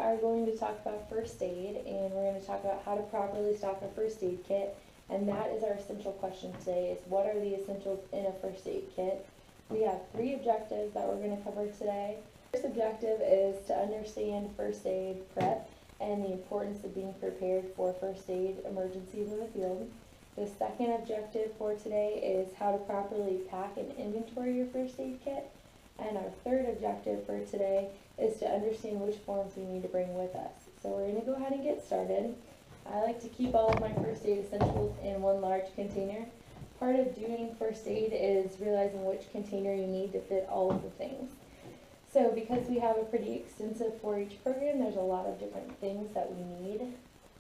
are going to talk about first aid, and we're going to talk about how to properly stock a first aid kit. And that is our essential question today, is what are the essentials in a first aid kit? We have 3 objectives that we're going to cover today. First objective is to understand first aid prep and the importance of being prepared for first aid emergencies in the field. The second objective for today is how to properly pack and inventory your first aid kit. And our third objective for today is to understand which forms we need to bring with us. So we're going to go ahead and get started. I like to keep all of my first aid essentials in one large container. Part of doing first aid is realizing which container you need to fit all of the things. So because we have a pretty extensive 4-H program, there's a lot of different things that we need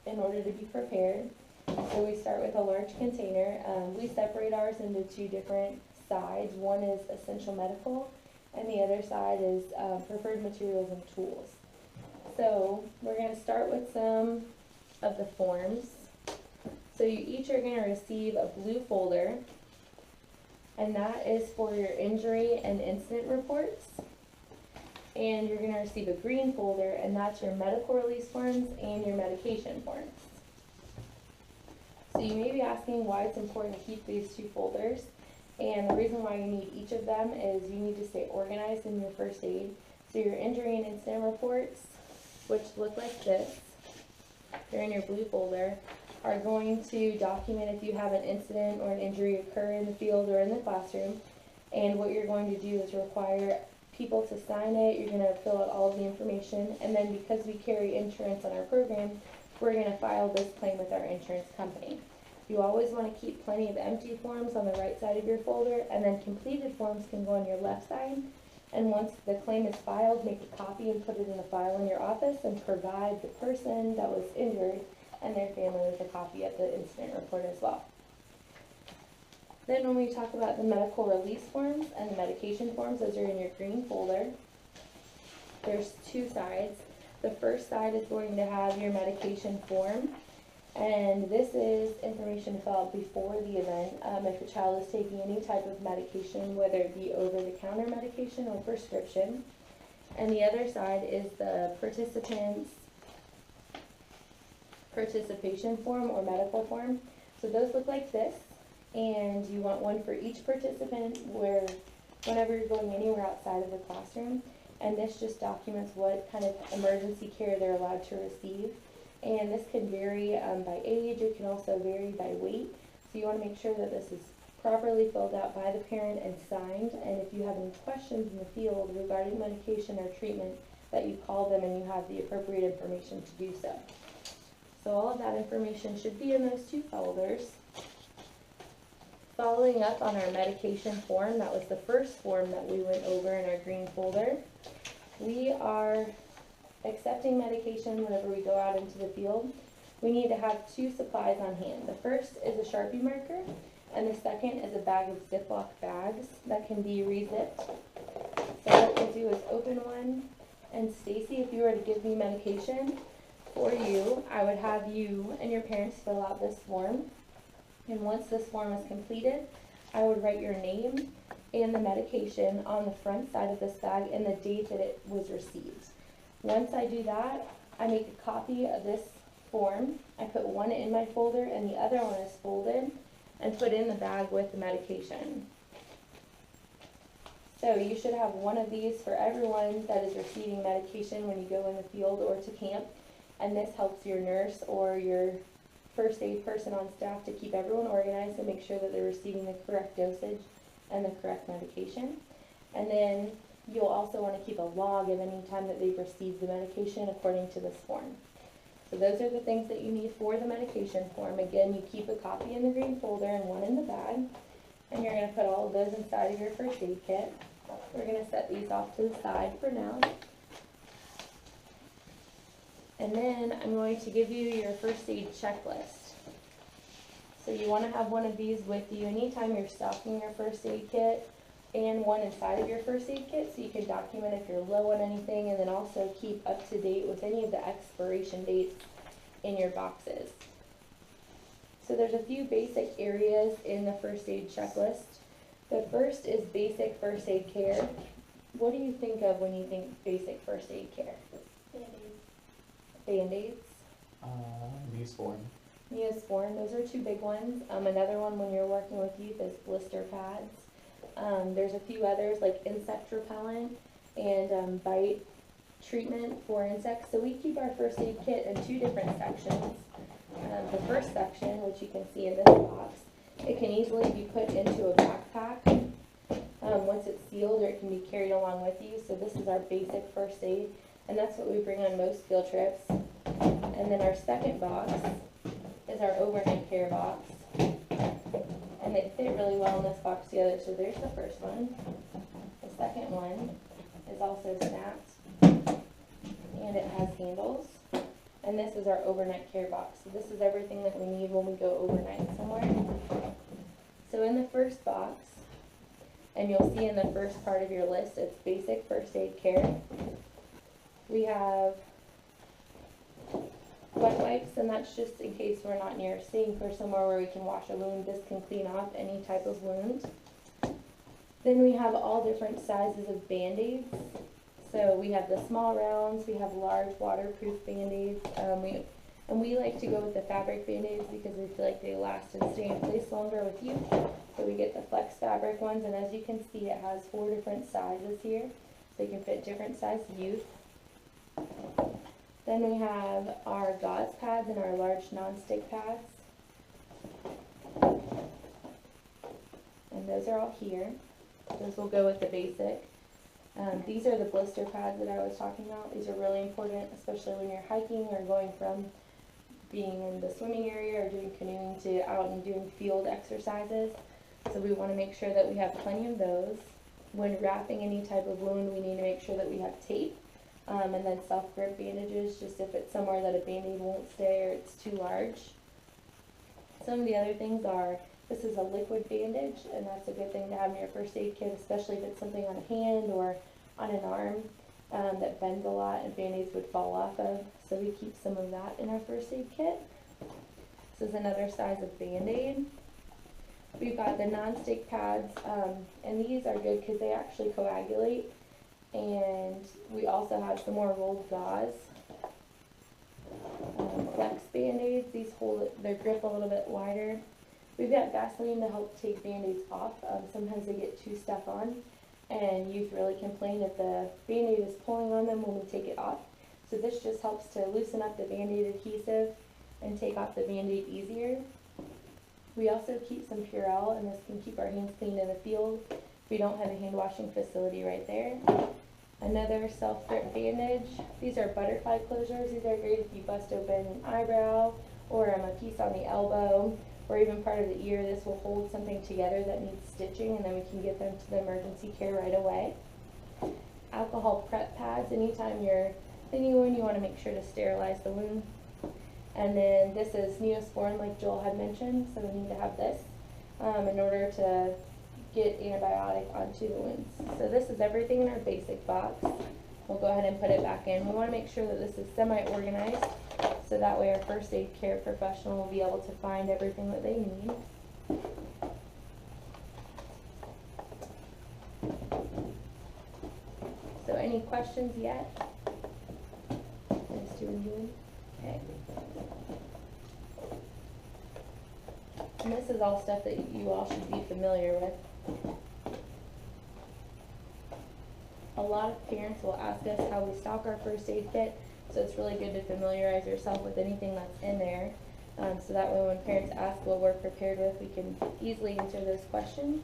in order to be prepared. So we start with a large container. We separate ours into 2 different sides. One is essential medical, and the other side is preferred materials and tools. So we're going to start with some of the forms. So you each are going to receive a blue folder, and that is for your injury and incident reports. And you're going to receive a green folder, and that's your medical release forms and your medication forms. So you may be asking why it's important to keep these 2 folders. And the reason why you need each of them is you need to stay organized in your first aid. So your injury and incident reports, which look like this, they're in your blue folder, are going to document if you have an incident or an injury occur in the field or in the classroom. And what you're going to do is require people to sign it. You're going to fill out all of the information. And then because we carry insurance on our program, we're going to file this claim with our insurance company. You always want to keep plenty of empty forms on the right side of your folder, and then completed forms can go on your left side. And once the claim is filed, make a copy and put it in a file in your office and provide the person that was injured and their family with a copy of the incident report as well. Then when we talk about the medical release forms and the medication forms, those are in your green folder. There's 2 sides. The first side is going to have your medication form, and this is information to fill out before the event. If a child is taking any type of medication, whether it be over-the-counter medication or prescription. And the other side is the participant's participation form or medical form. So those look like this, and you want one for each participant whenever you're going anywhere outside of the classroom. And this just documents what kind of emergency care they're allowed to receive. And this can vary by age. It can also vary by weight. So you want to make sure that this is properly filled out by the parent and signed. And if you have any questions in the field regarding medication or treatment, that you call them and you have the appropriate information to do so. So all of that information should be in those 2 folders. Following up on our medication form, that was the first form that we went over in our green folder. We are accepting medication whenever we go out into the field. We need to have 2 supplies on hand. The first is a Sharpie marker, and the second is a bag of Ziploc bags that can be re-zipped. So what we'll do is open one, and Stacy, if you were to give me medication for you, I would have you and your parents fill out this form. And once this form is completed, I would write your name and the medication on the front side of this bag and the date that it was received. Once I do that, I make a copy of this form. I put one in my folder and the other one is folded and put in the bag with the medication. So you should have one of these for everyone that is receiving medication when you go in the field or to camp. And this helps your nurse or your first aid person on staff to keep everyone organized and make sure that they're receiving the correct dosage and the correct medication. And then you'll also want to keep a log of any time that they've received the medication according to this form. So those are the things that you need for the medication form. Again, you keep a copy in the green folder and one in the bag. And you're going to put all of those inside of your first aid kit. We're going to set these off to the side for now. And then I'm going to give you your first aid checklist. So you want to have one of these with you anytime you're stocking your first aid kit, and one inside of your first aid kit so you can document if you're low on anything, and then also keep up to date with any of the expiration dates in your boxes. So there's a few basic areas in the first aid checklist. The first is basic first aid care. What do you think of when you think basic first aid care? Band-Aids. Band-Aids. Neosporin. Neosporin, those are two big ones. Another one when you're working with youth is blister pads. There's a few others like insect repellent and bite treatment for insects. So we keep our first aid kit in two different sections. The first section, which you can see in this box, it can easily be put into a backpack once it's sealed, or it can be carried along with you. So this is our basic first aid, and that's what we bring on most field trips. And then our second box is our overnight care box, and they fit really well in this box together. So there's the first one. The second one is also snapped, and it has handles. And this is our overnight care box. So this is everything that we need when we go overnight somewhere. So in the first box, and you'll see in the first part of your list, it's basic first aid care. We have wet wipes, and that's just in case we're not near a sink or somewhere where we can wash a wound. This can clean off any type of wound. Then we have all different sizes of Band-Aids. So we have the small rounds, we have large waterproof Band-Aids. We like to go with the fabric Band-Aids because we feel like they last and stay in place longer with you. So we get the flex fabric ones, and as you can see, it has 4 different sizes here. So you can fit different size youth. Then we have our gauze pads and our large non-stick pads. And those are all here. Those will go with the basic. These are the blister pads that I was talking about. These are really important, especially when you're hiking or going from being in the swimming area or doing canoeing to out and doing field exercises. So we want to make sure that we have plenty of those. When wrapping any type of wound, we need to make sure that we have tape, and then self-grip bandages, just if it's somewhere that a Band-Aid won't stay or it's too large. Some of the other things are, this is a liquid bandage, and that's a good thing to have in your first aid kit, especially if it's something on a hand or on an arm that bends a lot and Band-Aids would fall off of. So we keep some of that in our first aid kit. This is another size of Band-Aid. We've got the non-stick pads, and these are good because they actually coagulate. And we also have some more rolled gauze. Flex Band-Aids, these hold their grip a little bit wider. We've got Vaseline to help take Band-Aids off. Sometimes they get too stuck on, and youth really complain if the Band-Aid is pulling on them when we take it off. So this just helps to loosen up the Band-Aid adhesive and take off the Band-Aid easier. We also keep some Purell, and this can keep our hands clean in the field. We don't have a hand washing facility right there. Another self-grip bandage. These are butterfly closures. These are great if you bust open an eyebrow or a piece on the elbow or even part of the ear. This will hold something together that needs stitching, and then we can get them to the emergency care right away. Alcohol prep pads. Anytime you're cleaning a wound, you want to make sure to sterilize the wound. And then this is Neosporin, like Joel had mentioned, so we need to have this in order to get antibiotic onto the wounds. So this is everything in our basic box. We'll go ahead and put it back in. We want to make sure that this is semi-organized, so that way our first aid care professional will be able to find everything that they need. So any questions yet? Just doing. Okay. And this is all stuff that you all should be familiar with. A lot of parents will ask us how we stock our first aid kit, so it's really good to familiarize yourself with anything that's in there. So that way when parents ask what we're prepared with, we can easily answer those questions.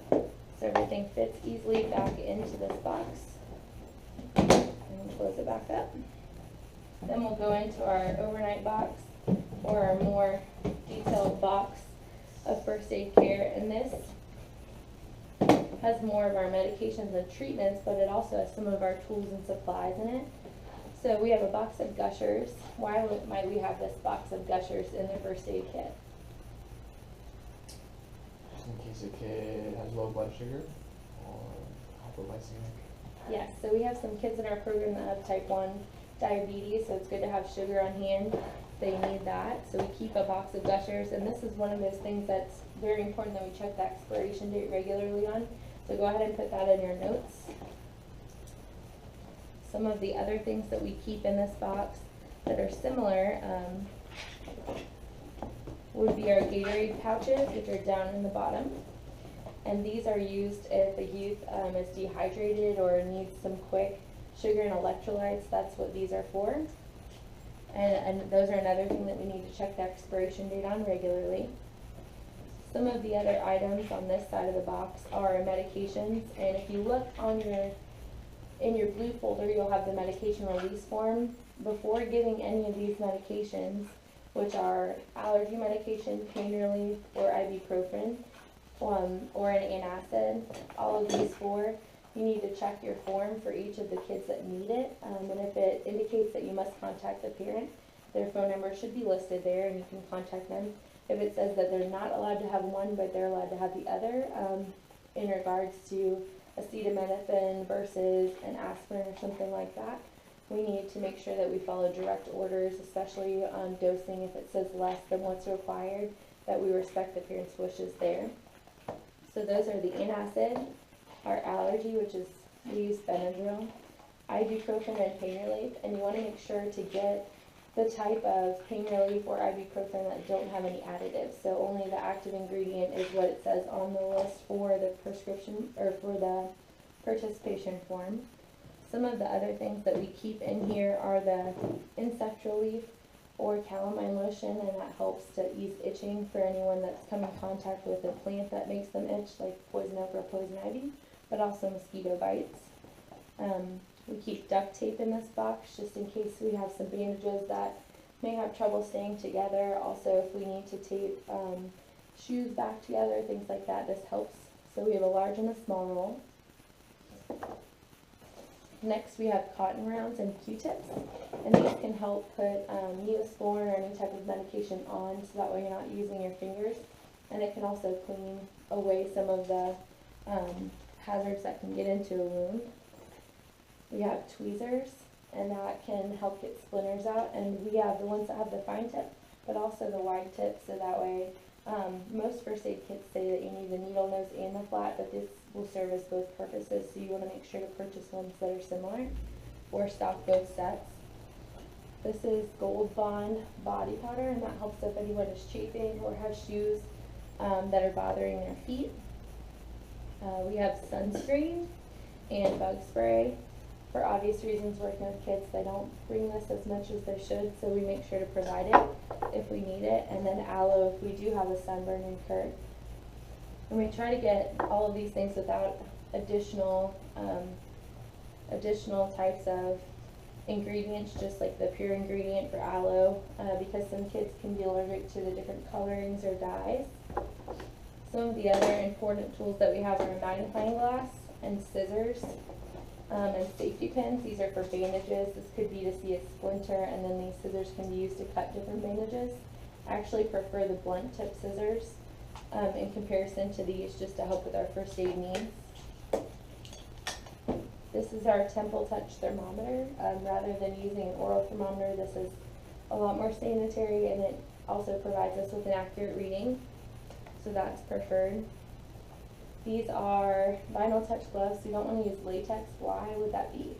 So everything fits easily back into this box. And we'll close it back up. Then we'll go into our overnight box, or our more detailed box of first aid care, and this has more of our medications and treatments, but it also has some of our tools and supplies in it. So we have a box of Gushers. Why might we have this box of Gushers in the first aid kit? Just in case a kid has low blood sugar or hypoglycemic. Yes, so we have some kids in our program that have type 1 diabetes, so it's good to have sugar on hand. They need that, so we keep a box of Gushers, and this is one of those things that's very important that we check the expiration date regularly on. So go ahead and put that in your notes. Some of the other things that we keep in this box that are similar would be our Gatorade pouches, which are down in the bottom. And these are used if a youth is dehydrated or needs some quick sugar and electrolytes. That's what these are for. And those are another thing that we need to check the expiration date on regularly. Some of the other items on this side of the box are medications, and if you look on in your blue folder, you'll have the medication release form. Before giving any of these medications, which are allergy medication, pain relief, or ibuprofen, or an antacid, all of these four, you need to check your form for each of the kids that need it, and if it indicates that you must contact the parent, their phone number should be listed there and you can contact them. If it says that they're not allowed to have one but they're allowed to have the other, in regards to acetaminophen versus an aspirin or something like that, we need to make sure that we follow direct orders, especially on dosing. If it says less than what's required, that we respect the parent's wishes there. So those are the antacid, our allergy, which is, we use Benadryl, ibuprofen, and pain relief, and you want to make sure to get the type of pain relief or ibuprofen that don't have any additives. So only the active ingredient is what it says on the list for the prescription or for the participation form. Some of the other things that we keep in here are the insect relief or calamine lotion, and that helps to ease itching for anyone that's come in contact with a plant that makes them itch, like poison oak or poison ivy, but also mosquito bites. We keep duct tape in this box just in case we have some bandages that may have trouble staying together. Also, if we need to tape shoes back together, things like that, this helps. So we have a large and a small roll. Next, we have cotton rounds and Q-tips, and these can help put Neosporin or any type of medication on, so that way you're not using your fingers, and it can also clean away some of the hazards that can get into a wound. We have tweezers, and that can help get splinters out, and we have the ones that have the fine tip, but also the wide tip, so that way, most first aid kits say that you need the needle nose and the flat, but this will service both purposes, so you want to make sure to purchase ones that are similar, or stock both sets. This is Gold Bond body powder, and that helps if anyone is chafing or has shoes that are bothering their feet. We have sunscreen and bug spray. For obvious reasons, working with kids, they don't bring this as much as they should, so we make sure to provide it if we need it. And then aloe if we do have a sunburn incurred. And we try to get all of these things without additional types of ingredients, just like the pure ingredient for aloe, because some kids can be allergic to the different colorings or dyes. Some of the other important tools that we have are a magnifying glass and scissors. And safety pins. These are for bandages. This could be to see a splinter, and then these scissors can be used to cut different bandages. I actually prefer the blunt tip scissors in comparison to these, just to help with our first aid needs. This is our Temple Touch thermometer. Rather than using an oral thermometer, this is a lot more sanitary, and it also provides us with an accurate reading, so that's preferred. These are vinyl touch gloves, so you don't want to use latex. Why would that be?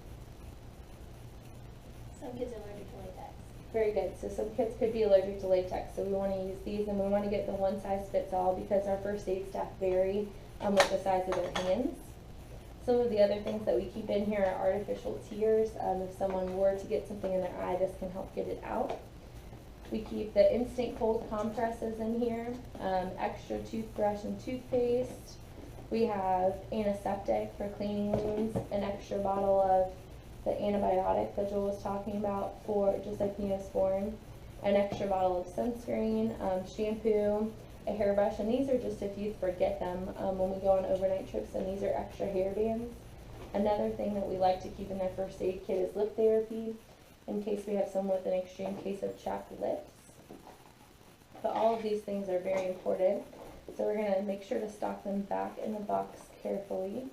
Some kids are allergic to latex. Very good. So some kids could be allergic to latex, so we want to use these, and we want to get the one size fits all because our first aid staff vary with the size of their hands. Some of the other things that we keep in here are artificial tears. If someone were to get something in their eye, this can help get it out. We keep the instant cold compresses in here, extra toothbrush and toothpaste. We have antiseptic for cleaning wounds, an extra bottle of the antibiotic that Joel was talking about for just like Neosporin, an extra bottle of sunscreen, shampoo, a hairbrush, and these are just if you forget them when we go on overnight trips, and these are extra hair bands. Another thing that we like to keep in their first aid kit is lip therapy, in case we have someone with an extreme case of chapped lips. But all of these things are very important. So we're going to make sure to stock them back in the box carefully.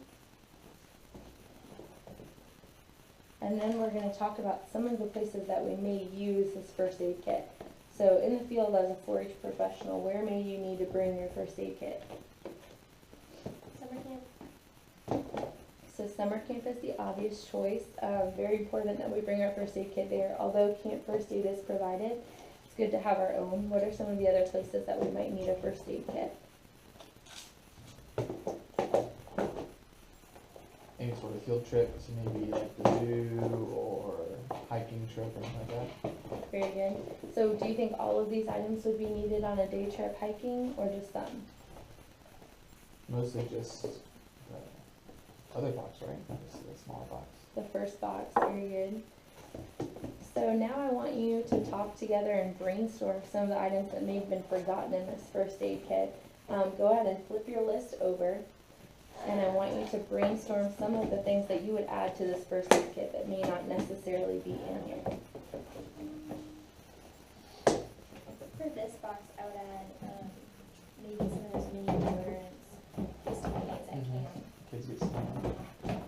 And then we're going to talk about some of the places that we may use this first aid kit. So in the field as a 4-H professional, where may you need to bring your first aid kit? Summer camp. So summer camp is the obvious choice. Very important that we bring our first aid kit there. Although camp first aid is provided, it's good to have our own. What are some of the other places that we might need a first aid kit? Any sort of field trip, so maybe like the zoo or hiking trip or anything like that. Very good. So do you think all of these items would be needed on a day trip hiking or just some? Mostly just the other box, right? Just the smaller box. The first box, very good. So now I want you to talk together and brainstorm some of the items that may have been forgotten in this first aid kit. Go ahead and flip your list over, and I want you to brainstorm some of the things that you would add to this first aid kit that may not necessarily be in here. For this box, I would add maybe some of those mini deodorants, just in case I can. Kids get some,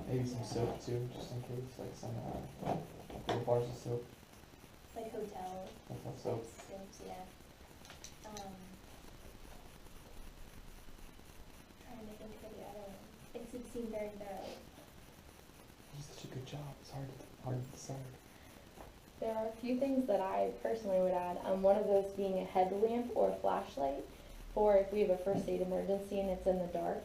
maybe some soap too, just in case, like some little bars of soap, Like hotel like soap. soaps, yeah. Trying to think of the other one. It would seem very thorough. You did such a good job. It's hard to decide. There are a few things that I personally would add. One of those being a headlamp or a flashlight, or if we have a first aid emergency and it's in the dark,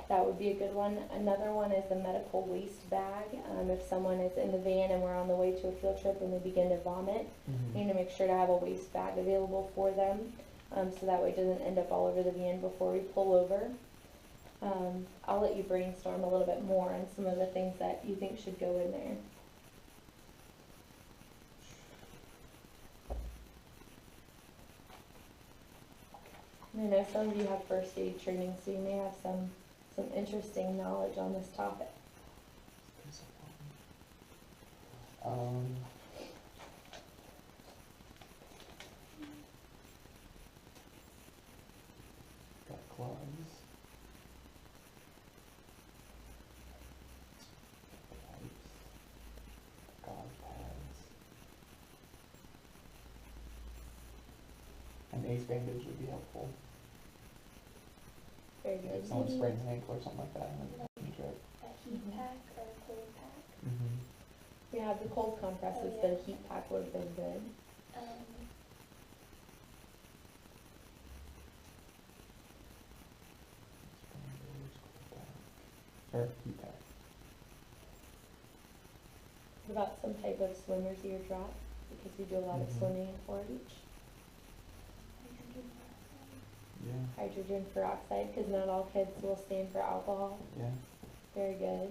that would be a good one. Another one is the medical waste bag. If someone is in the van and we're on the way to a field trip and they begin to vomit, we need to make sure to have a waste bag available for them, so that way it doesn't end up all over the van before we pull over. I'll let you brainstorm a little bit more on some of the things that you think should go in there. I know some of you have first aid training, so you may have some interesting knowledge on this topic. Got gloves. Wipes. Gauze pads. An ace bandage would be helpful. Very good. If someone sprains an ankle or something like that in a trip. A heat pack or a cold pack. We have the cold compresses, but a heat pack would have been good. Or heat pack. What about some type of swimmer's ear drop? Because we do a lot of swimming in 4-H. Hydrogen peroxide. Yeah. Hydrogen peroxide, because not all kids will stand for alcohol. Yeah. Very good.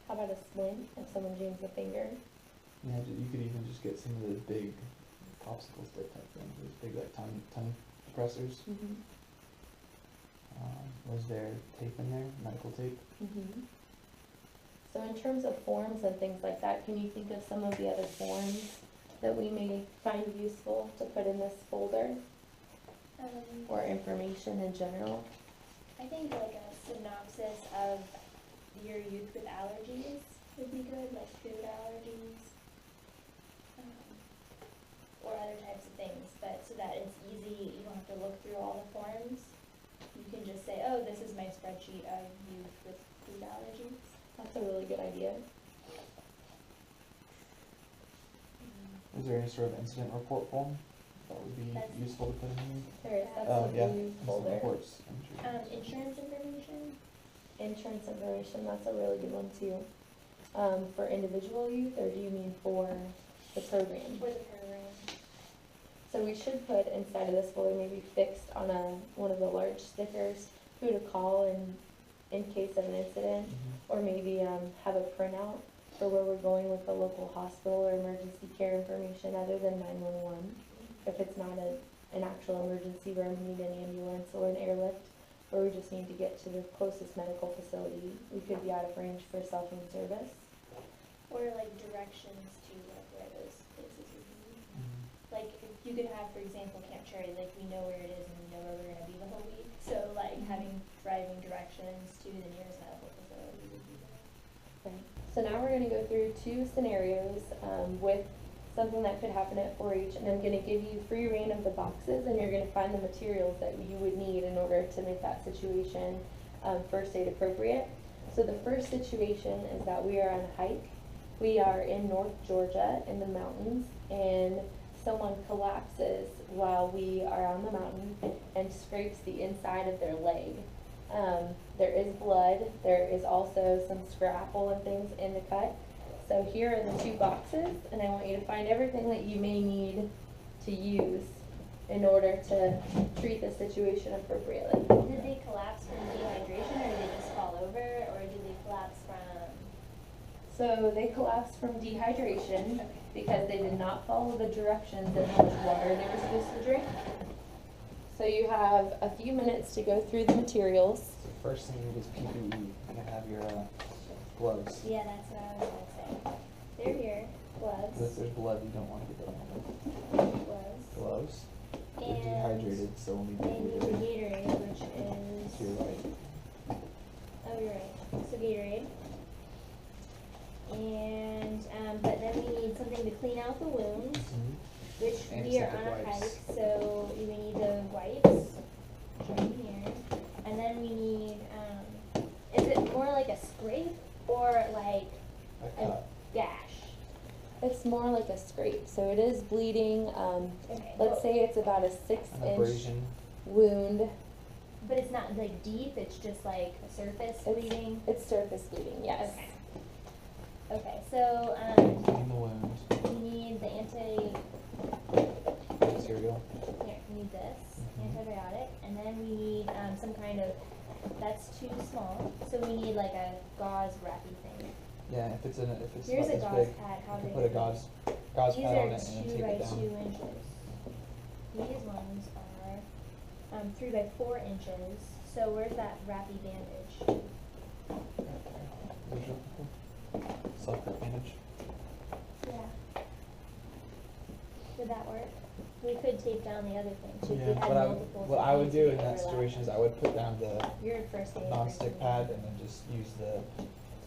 How about a splint if someone jams a finger? Yeah, you could even just get some of those big popsicle stick type things, those big like tongue depressors. Was there tape in there? Medical tape? So in terms of forms and things like that, can you think of some of the other forms that we may find useful to put in this folder, or information in general? I think like a synopsis of your youth with allergies would be good, like food allergies, or other types of things, but so that it's easy, you don't have to look through all the forms. You can just say, oh, this is my spreadsheet of youth with food allergies. That's a really good idea. Is there any sort of incident report form that would be That's- useful to put in here? There is, that's Oh, a yeah. new Incident folder. reports. Insurance information. Insurance information, that's a really good one too. For individual youth, or do you mean for the program? For the program. So we should put inside of this folder, maybe fixed on one of the large stickers, who to call in case of an incident, or maybe have a printout for where we're going with the local hospital or emergency care information other than 911. If it's not an actual emergency where we need an ambulance or an airlift, or we just need to get to the closest medical facility, we could be out of range for cell-phone service. Or like directions to like where those places would be. Like if you could have, for example, Camp Cherry, like we know where it is and we know where we're gonna be the whole week. So like having driving directions to the nearest medical facility would be good. Okay. So now we're going to go through 2 scenarios with something that could happen at 4-H, and I'm gonna give you free reign of the boxes, and you're gonna find the materials that you would need in order to make that situation first aid appropriate. So the first situation is that we are on a hike. We are in North Georgia in the mountains, and someone collapses while we are on the mountain and scrapes the inside of their leg. There is blood. There is also some scrapple and things in the cut. So here are the 2 boxes, and I want you to find everything that you may need to use in order to treat the situation appropriately. Did they collapse from dehydration, or did they just fall over, or did they collapse from? So they collapsed from dehydration Okay. because they did not follow the directions in how much water they were supposed to drink. So you have a few minutes to go through the materials. So first thing you need is PPE. You can have your gloves. Yeah, that's what I was gonna say. They're here. If Gloves. there's blood, you don't want to get that on them. Gloves. Gloves. They're And dehydrated, so we'll need they need the Gatorade. Gatorade, which is. To your right. Oh, you're right. So Gatorade. And but then we need something to clean out the wounds, which we are on a Antiseptic hike, wipes. so we need the wipes right here, and then we need is it more like a scrape or like A a cut. gash? It's more like a scrape, so it is bleeding. Okay. Let's say it's about a An 6-inch abrasion. wound. But it's not like deep. It's just like a surface bleeding. It's surface bleeding, yes. Okay. Okay. So Clean the wound. we need the Material. Here, we need this Mhm. antibiotic, and then we need some kind of. That's too small, so we need like a gauze wrappy thing. Yeah, if it's Here's not a this gauze big, pad. How you can big? put a is it? gauze These pad are on it and then 2 tape by it down. 2 inches. These ones are 3 by 4 inches. So where's that wrappy bandage? There's your self-grip bandage. Yeah. Would that work? We could tape down the other thing too. If we had what multiple what I would things, do we in could that overlap situation is them. I would put down the Your first aid. non-stick person. pad and then just use the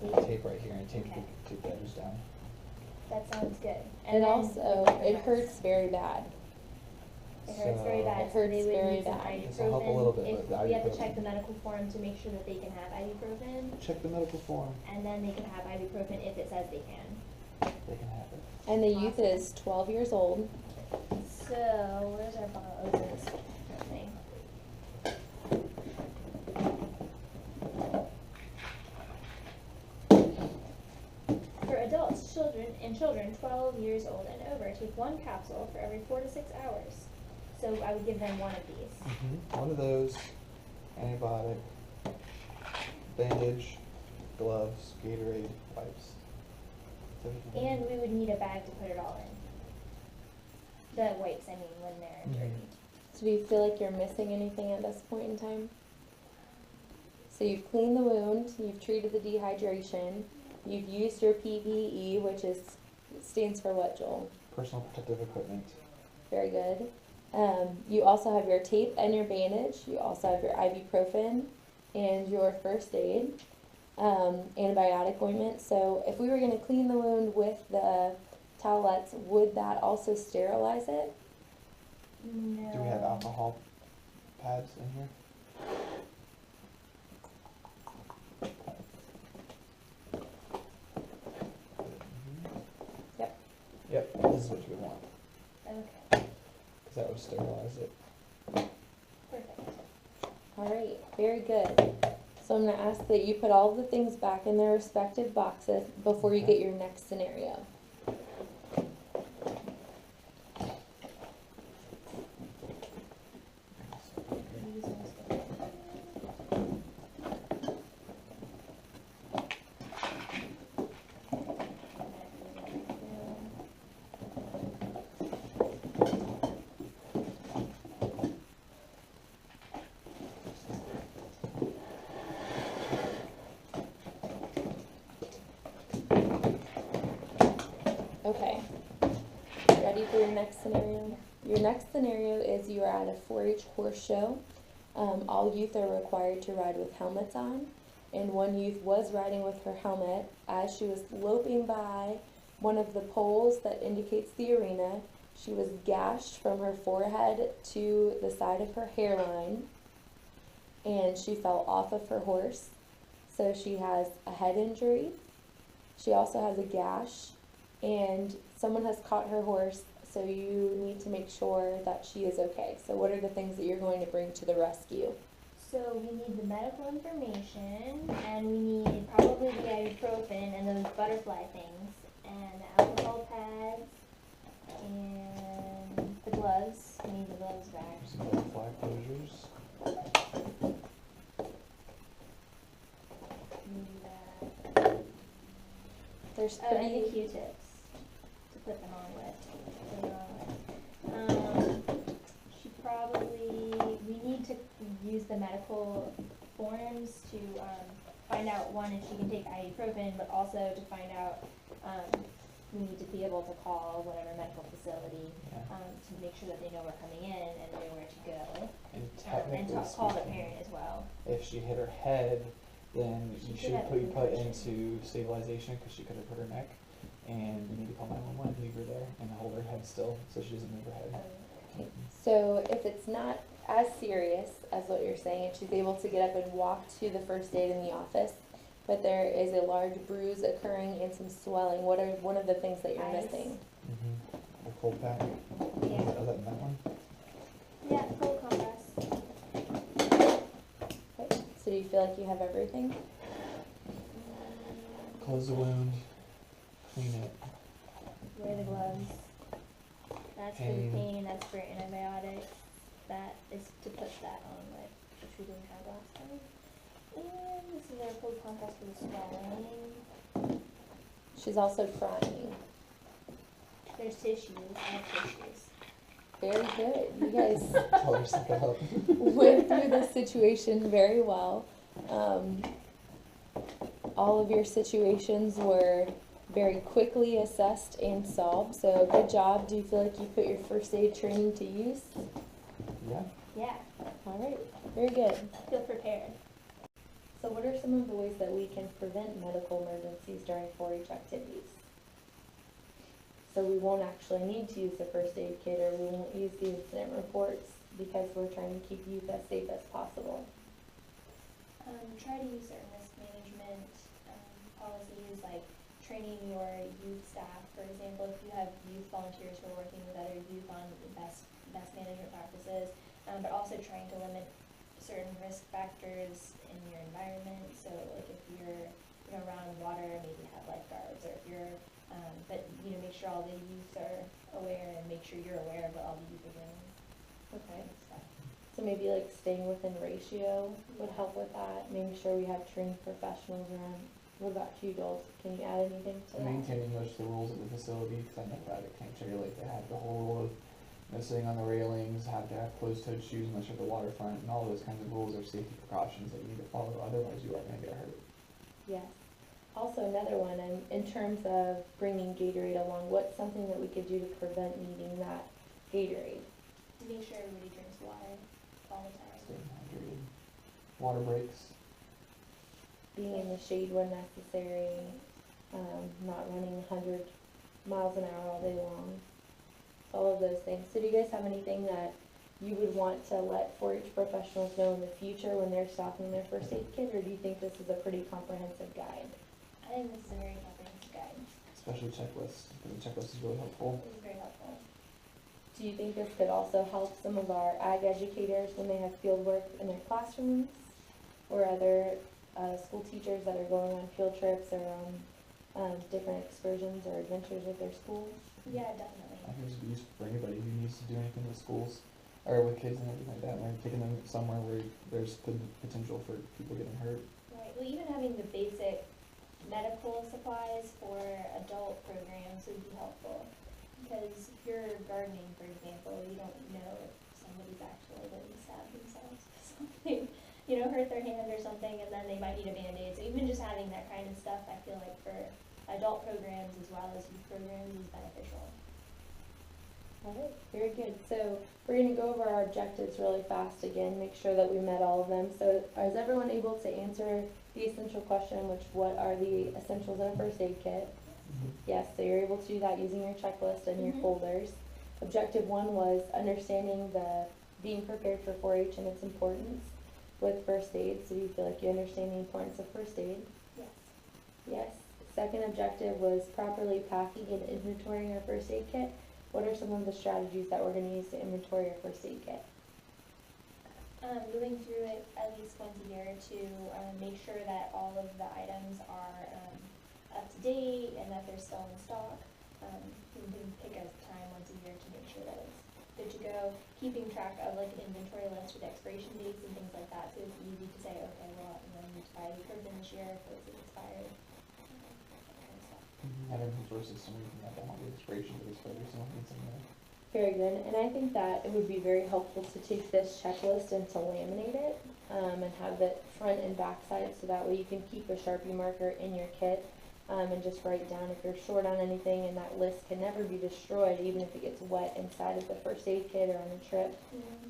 Tape. tape right here and tape Okay. the edges down. That sounds good. And then also, we put the it rest. hurts very bad. It hurts very So- bad. It so they hurts would very need some bad. This'll help a little bit ibuprofen. with the We have to ibuprofen. check the medical form to make sure that they can have ibuprofen, Check the medical form. and then they can have ibuprofen if it says they can. They can have it. And the youth is 12 years old. So, where's our bottle? Oh, it's this thing. For adults, children 12 years old and over, take 1 capsule for every 4 to 6 hours. So I would give them one of these. One of those, antibiotic, bandage, gloves, Gatorade, wipes. That's everything. And we would need a bag to put it all in. The wipes, I mean, when they're dirty. So do you feel like you're missing anything at this point in time? So you've cleaned the wound, you've treated the dehydration, you've used your PPE, which stands for what, Joel? Personal protective equipment. Very good. You also have your tape and your bandage. You also have your ibuprofen and your first aid, antibiotic ointment. So if we were going to clean the wound with the towelettes, would that also sterilize it? No. Do we have alcohol pads in here? Yep. Yep, this is what you would want, Okay, because that would sterilize it. perfect. All right, very good. So I'm going to ask that you put all the things back in their respective boxes before you Okay. get your next scenario. These ones go. Okay. Ready for your next scenario? Your next scenario is you are at a 4-H horse show. All youth are required to ride with helmets on, and one youth was riding with her helmet. As she was loping by, one of the poles that indicates the arena. She was gashed from her forehead to the side of her hairline, and she fell off of her horse. So she has a head injury. She also has a gash, and someone has caught her horse, so you need to make sure that she is okay. So what are the things that you're going to bring to the rescue? So we need the medical information, and we need probably the ibuprofen and those butterfly things, and the alcohol pads, and the gloves. We need the gloves back. Some butterfly closures. We need that. There's Oh, and the pretty, Q-tips to put them on with. She probably, we need to use the medical forms to find out, one, if she can take ibuprofen, but also to find out, we need to be able to call whatever medical facility Yeah. to make sure that they know we're coming in and know where to go. And And technically call the speaking, parent as well. if she hit her head, then She you could should have be put concussion. into stabilization because she could have hurt her neck. And you need to call 911, leave her there, and hold her head still so she doesn't move her head. okay. So if it's not as serious as what you're saying, and she's able to get up and walk to the first aid in the office, but there is a large bruise occurring and some swelling, what are one of the things that you're Ice. missing? The cold pack. Yeah. Is that in that one? Yeah, cold compress. Okay. So do you feel like you have everything? Close the wound. Clean it. Wear the gloves. That's for the Pain. pain, that's for antibiotics. That is to put that on, like, which we didn't have last time. And this is our cold compress for the swelling. She's also crying. There's tissues, I have tissues. Very good. You guys Tell her suck it up. went through this situation very well. All of your situations were very quickly assessed and solved, so good job. Do you feel like you put your first aid training to use? Yeah. Yeah, All right, very good. feel prepared. So what are some of the ways that we can prevent medical emergencies during 4-H activities? So we won't actually need to use the first aid kit, or we won't use the incident reports because we're trying to keep youth as safe as possible. Try to use certain risk management policies, like training your youth staff. For example, if you have youth volunteers who are working with other youth on the best management practices, but also trying to limit certain risk factors in your environment. So, like if you're around water, maybe have lifeguards, or if you're but make sure all the youth are aware, and make sure you're aware of what all the youth are doing. Okay. And stuff. So maybe like staying within ratio would help with that, making sure we have trained professionals around. What about you, Joel? Can you add anything to that? Maintaining most of the rules of the facility, because I know that at Camp Cherry Lake they have the whole rule of sitting on the railings, have to have closed-toed shoes unless you're at the waterfront, and all those kinds of rules are safety precautions that you need to follow, otherwise you are going to get hurt. Yes. Also, another one, in terms of bringing Gatorade along, what's something that we could do to prevent needing that Gatorade? Make sure everybody drinks water all the time. Staying hydrated. Water breaks. Being in the shade when necessary, not running 100 miles an hour all day long. All of those things. So do you guys have anything that you would want to let 4-H professionals know in the future when they're stocking their first aid kit, or do you think this is a pretty comprehensive guide? I think this is a very comprehensive guide. Especially checklists, because the checklist is really helpful. This is very helpful. Do you think this could also help some of our ag educators when they have field work in their classrooms, or other school teachers that are going on field trips or on different excursions or adventures with their schools? Yeah, definitely. I think this would be useful for anybody who needs to do anything with schools, or with kids and everything like that, like taking them somewhere where there's potential for people getting hurt. Right. Well, even having the basic medical supplies for adult programs would be helpful. Because if you're gardening, for example, you don't know if somebody's actually going to stab themselves with something, hurt their hand or something, and then they might need a Band-Aid. So even just having that kind of stuff, I feel like for adult programs as well as youth programs is beneficial. All right, very good. So we're going to go over our objectives really fast again, make sure that we met all of them. So is everyone able to answer the essential question, which what are the essentials in a first aid kit? Yes, so you're able to do that using your checklist and your Mhm. folders. Objective 1 was understanding being prepared for 4-H and its importance with first aid. So do you feel like you understand the importance of first aid? Yes. Yes. Second objective was properly packing and inventorying our first aid kit. What are some of the strategies that we're going to use to inventory our first aid kit? Going through it at least once a year to make sure that all of the items are up to date and that they're still in stock. You can pick a time once a year to make sure that it's good to go. Keeping track of like an inventory list with expiration dates and things like that, so it's easy to say, okay, well, I'm going to need to buy ibuprofen this year because it's expired. That kind of stuff. Having some sort of system where you can write down all the expiration dates, but there's no needs in there. Very good, and I think that it would be very helpful to take this checklist and to laminate it, and have it front and back side, so that way you can keep a Sharpie marker in your kit, and just write down if you're short on anything, and that list can never be destroyed, even if it gets wet inside of the first aid kit or on a trip,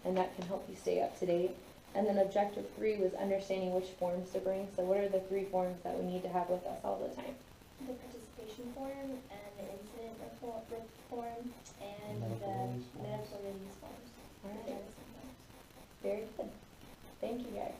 and that can help you stay up to date. And then objective 3 was understanding which forms to bring, so what are the 3 forms that we need to have with us all the time? The participation form and the incident form and Medical the release forms. medical release forms. All The right, medicine forms. very good. Thank you, guys.